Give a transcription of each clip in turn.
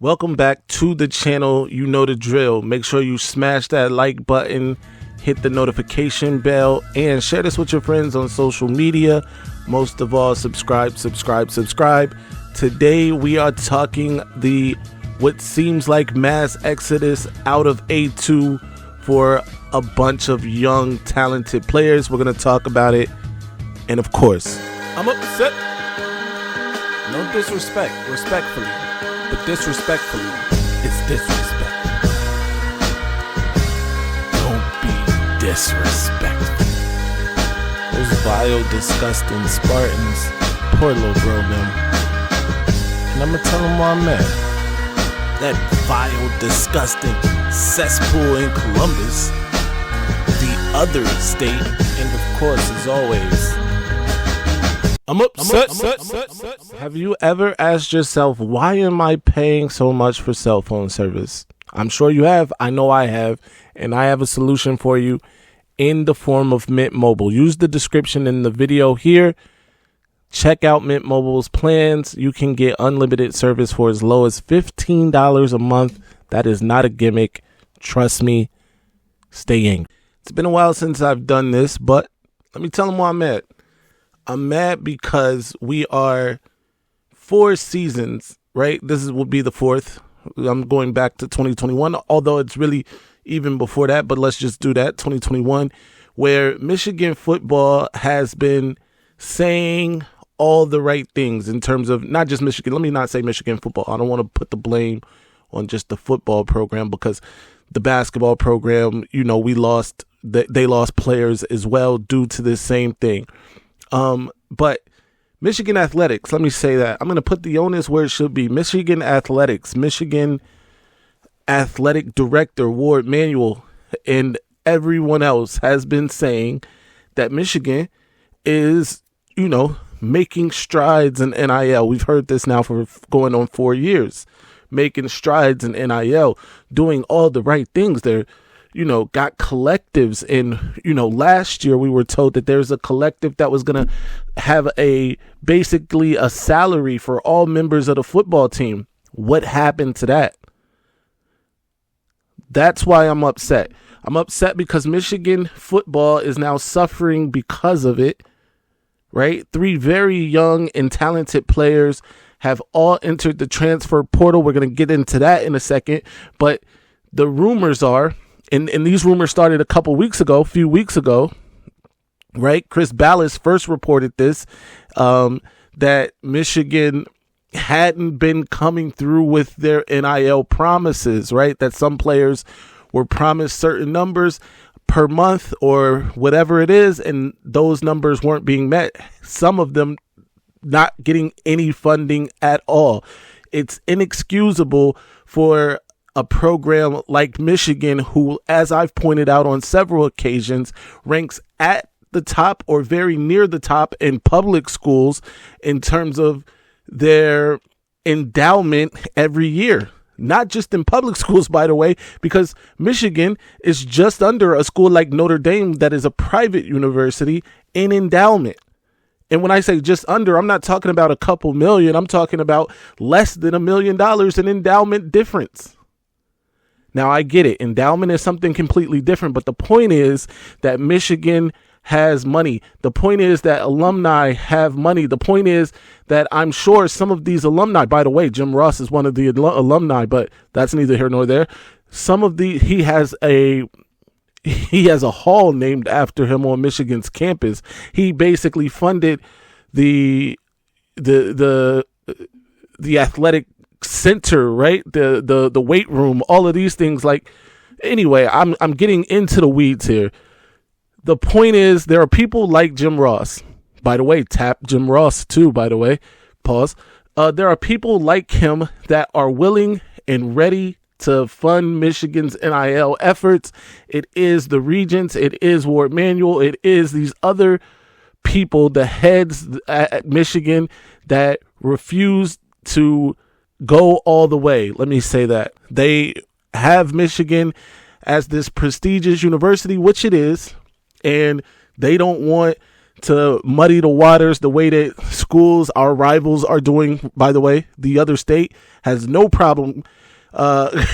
Welcome back to the channel. You know the drill. Make sure you smash that like button, hit the notification bell, and share this with your friends on social media. Most of all, subscribe. Today we are talking what seems like mass exodus out of A2 for a bunch of young talented players. We're going to talk about it. And of course, I'm upset. No disrespect, respectfully. But disrespectfully, it's disrespect. Don't be disrespectful. Those vile, disgusting Spartans. Poor little bro, man. And I'm gonna tell him where I'm at. That vile, disgusting cesspool in Columbus. The other state. And of course, as always, I'm upset. Have you ever asked yourself, why am I paying so much for cell phone service? I'm sure you have. I know I have. And I have a solution for you in the form of Mint Mobile. Use the description in the video here. Check out Mint Mobile's plans. You can get unlimited service for as low as $15 a month. That is not a gimmick. Trust me. Stay in. It's been a while since I've done this, but let me tell them where I'm at. I'm mad because we are 4 seasons, right? Will be the 4th. I'm going back to 2021, although it's really even before that, but let's just do that, 2021, where Michigan football has been saying all the right things in terms of not just Michigan. Let me not say Michigan football. I don't want to put the blame on just the football program because the basketball program, they lost players as well due to this same thing. But Michigan athletics, let me say that. I'm going to put the onus where it should be. Michigan athletics, Michigan athletic director Ward Manuel and everyone else has been saying that Michigan is, making strides in NIL. We've heard this now for going on 4 years, making strides in NIL, doing all the right things. They're got collectives in, last year we were told that there's a collective that was going to have basically a salary for all members of the football team. What happened to that? That's why I'm upset. I'm upset because Michigan football is now suffering because of it, right? 3 very young and talented players have all entered the transfer portal. We're going to get into that in a second, but the rumors are, and these rumors started a few weeks ago, right? Chris Ballas first reported this, that Michigan hadn't been coming through with their NIL promises, right? That some players were promised certain numbers per month or whatever it is, and those numbers weren't being met. Some of them not getting any funding at all. It's inexcusable for a program like Michigan, who, as I've pointed out on several occasions, ranks at the top or very near the top in public schools in terms of their endowment every year. Not just in public schools, by the way, because Michigan is just under a school like Notre Dame that is a private university in endowment. And when I say just under, I'm not talking about a couple million. I'm talking about less than $1 million in endowment difference. Now, I get it. Endowment is something completely different. But the point is that Michigan has money. The point is that alumni have money. The point is that I'm sure some of these alumni, by the way, Jim Ross is one of the alumni, but that's neither here nor there. He has a hall named after him on Michigan's campus. He basically funded the athletic center, right? The weight room, all of these things. Anyway, I'm getting into the weeds here. The point is, there are people like Jim Ross. By the way, tap Jim Ross too, by the way. Pause. There are people like him that are willing and ready to fund Michigan's NIL efforts. It is the Regents. It is Ward Manuel. It is these other people, the heads at Michigan, that refuse to go all the way. Let me say that. They have Michigan as this prestigious university, which it is, and they don't want to muddy the waters the way that schools, our rivals, are doing. By the way, the other state has no problem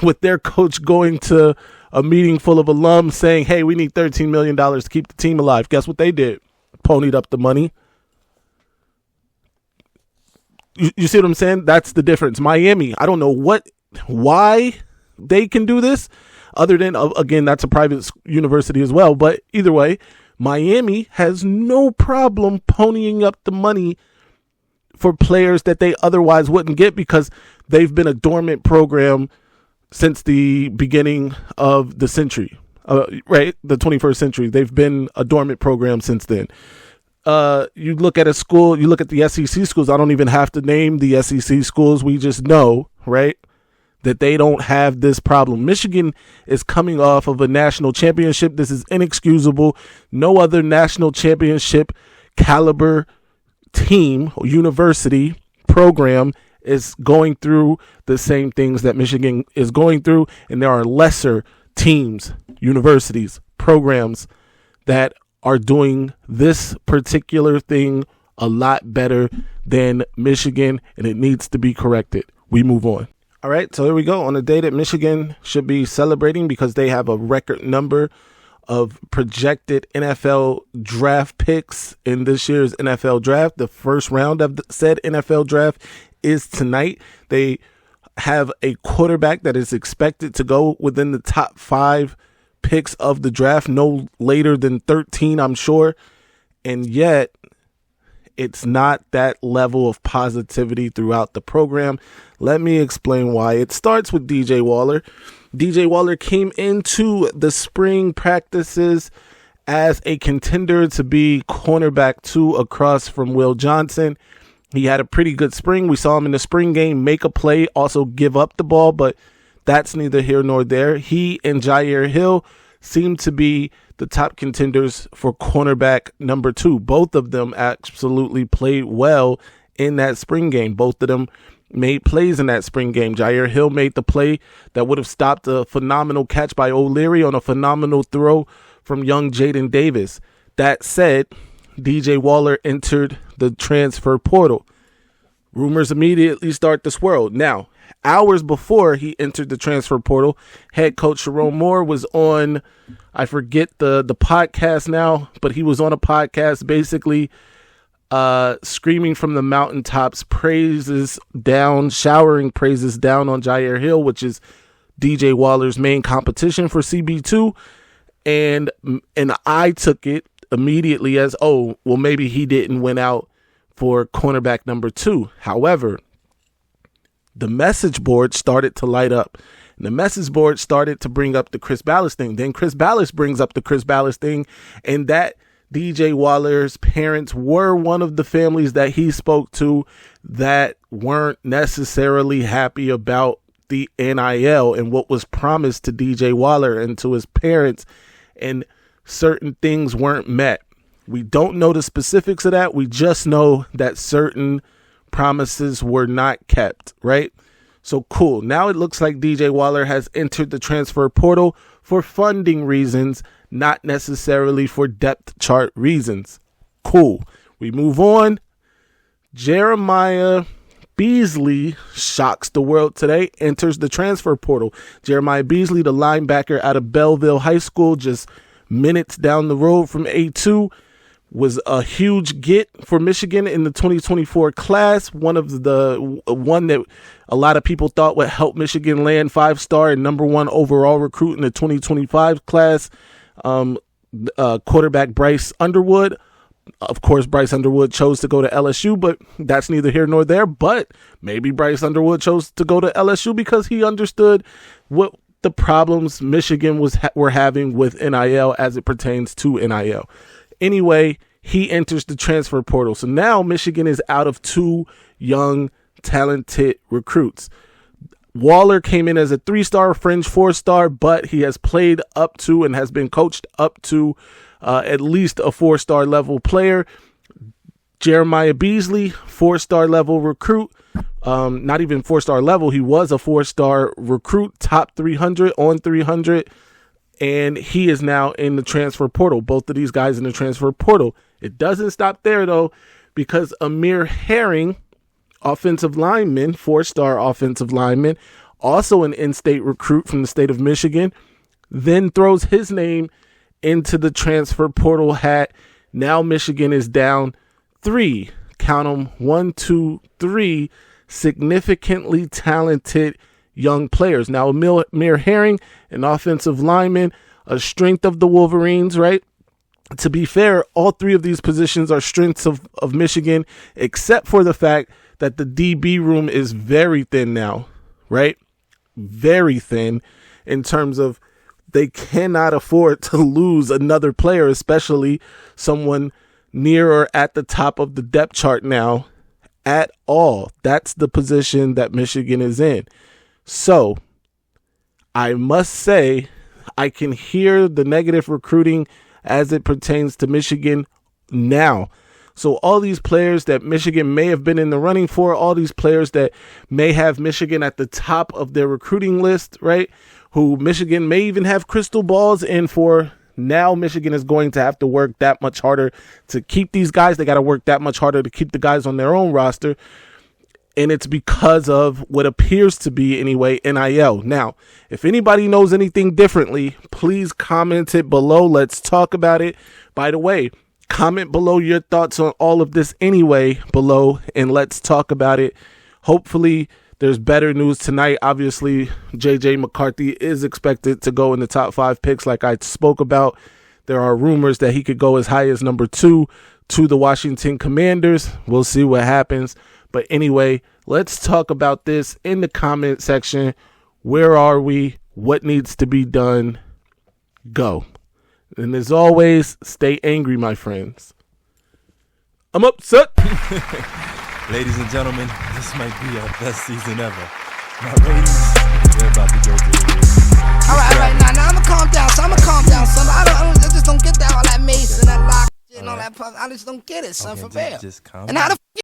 with their coach going to a meeting full of alums saying, hey, we need $13 million to keep the team alive. Guess what they did? Ponied up the money. You see what I'm saying? That's the difference. Miami, I don't know why they can do this, other than, again, that's a private university as well. But either way, Miami has no problem ponying up the money for players that they otherwise wouldn't get because they've been a dormant program since the beginning of the century, right? The 21st century. They've been a dormant program since then. You look at a school, you look at the SEC schools. I don't even have to name the SEC schools. We just know, right, that they don't have this problem. Michigan is coming off of a national championship. This is inexcusable. No other national championship caliber team or university program is going through the same things that Michigan is going through. And there are lesser teams, universities, programs that are doing this particular thing a lot better than Michigan, and it needs to be corrected. We move on. All right, so here we go. On a day that Michigan should be celebrating because they have a record number of projected NFL draft picks in this year's NFL draft. The first round of said NFL draft is tonight. They have a quarterback that is expected to go within the top 5 picks of the draft, no later than 13, I'm sure. And yet, it's not that level of positivity throughout the program. Let me explain why. It starts with DJ Waller. DJ Waller came into the spring practices as a contender to be cornerback 2 across from Will Johnson. He had a pretty good spring. We saw him in the spring game make a play, also give up the ball, but that's neither here nor there. He and Jair Hill seem to be the top contenders for cornerback number 2. Both of them absolutely played well in that spring game. Both of them made plays in that spring game. Jair Hill made the play that would have stopped a phenomenal catch by O'Leary on a phenomenal throw from young Jaden Davis. That said, DJ Waller entered the transfer portal. Rumors immediately start to swirl. Now, hours before he entered the transfer portal, head coach Sharon Moore was on, I forget the podcast now, but he was on a podcast basically screaming from the mountaintops, showering praises down on Jair Hill, which is DJ Waller's main competition for CB2. And I took it immediately as, oh, well, maybe he didn't win out for cornerback number 2. However, the message board started to light up. And the message board started to bring up the Chris Ballas thing. Then Chris Ballas brings up the Chris Ballas thing, and that DJ Waller's parents were one of the families that he spoke to that weren't necessarily happy about the NIL and what was promised to DJ Waller and to his parents, and certain things weren't met. We don't know the specifics of that. We just know that certain promises were not kept, right? So cool. Now it looks like DJ Waller has entered the transfer portal for funding reasons, not necessarily for depth chart reasons. Cool. We move on. Jeremiah Beasley shocks the world today, enters the transfer portal. Jeremiah Beasley, the linebacker out of Belleville High School, just minutes down the road from A2, was a huge get for Michigan in the 2024 class. One that a lot of people thought would help Michigan land 5-star and number 1 overall recruit in the 2025 class. Quarterback Bryce Underwood. Of course, Bryce Underwood chose to go to LSU, but that's neither here nor there. But maybe Bryce Underwood chose to go to LSU because he understood what the problems Michigan were having with NIL as it pertains to NIL. Anyway, he enters the transfer portal. So now Michigan is out of 2 young, talented recruits. Waller came in as a 3-star, fringe 4-star, but he has played up to and has been coached up to at least a 4-star level player. Jeremiah Beasley, 4-star level recruit. Not even 4-star level. He was a 4-star recruit, top 300 on 300 and he is now in the transfer portal. Both of these guys in the transfer portal. It doesn't stop there, though, because Amir Herring, offensive lineman, 4-star offensive lineman, also an in-state recruit from the state of Michigan, then throws his name into the transfer portal hat. Now Michigan is down 3, count them, 1, 2, 3 significantly talented young players. Now Amir Herring, an offensive lineman, a strength of the Wolverines, right? To be fair, all 3 of these positions are strengths of Michigan, except for the fact that the DB room is very thin now, right? Very thin in terms of they cannot afford to lose another player, especially someone near or at the top of the depth chart now at all. That's the position that Michigan is in. So I must say I can hear the negative recruiting as it pertains to Michigan now. So all these players that Michigan may have been in the running for, all these players that may have Michigan at the top of their recruiting list, right? Who Michigan may even have crystal balls in for. Now Michigan is going to have to work that much harder to keep these guys. They got to work that much harder to keep the guys on their own roster. And it's because of what appears to be, anyway, NIL. Now, if anybody knows anything differently, please comment it below. Let's talk about it. By the way, comment below your thoughts on all of this anyway below, and let's talk about it. Hopefully, there's better news tonight. Obviously, J.J. McCarthy is expected to go in the top 5 picks like I spoke about. There are rumors that he could go as high as number 2 to the Washington Commanders. We'll see what happens. But anyway, let's talk about this in the comment section. Where are we? What needs to be done? Go. And as always, stay angry, my friends. I'm upset. Ladies and gentlemen, this might be our best season ever. My ratings, we're about to go through the roof. All right, now I'm gonna calm down. Son. I just don't get that all that Maize and that lock and all that. I just don't get it, son, Okay, for real. just calm And how down. the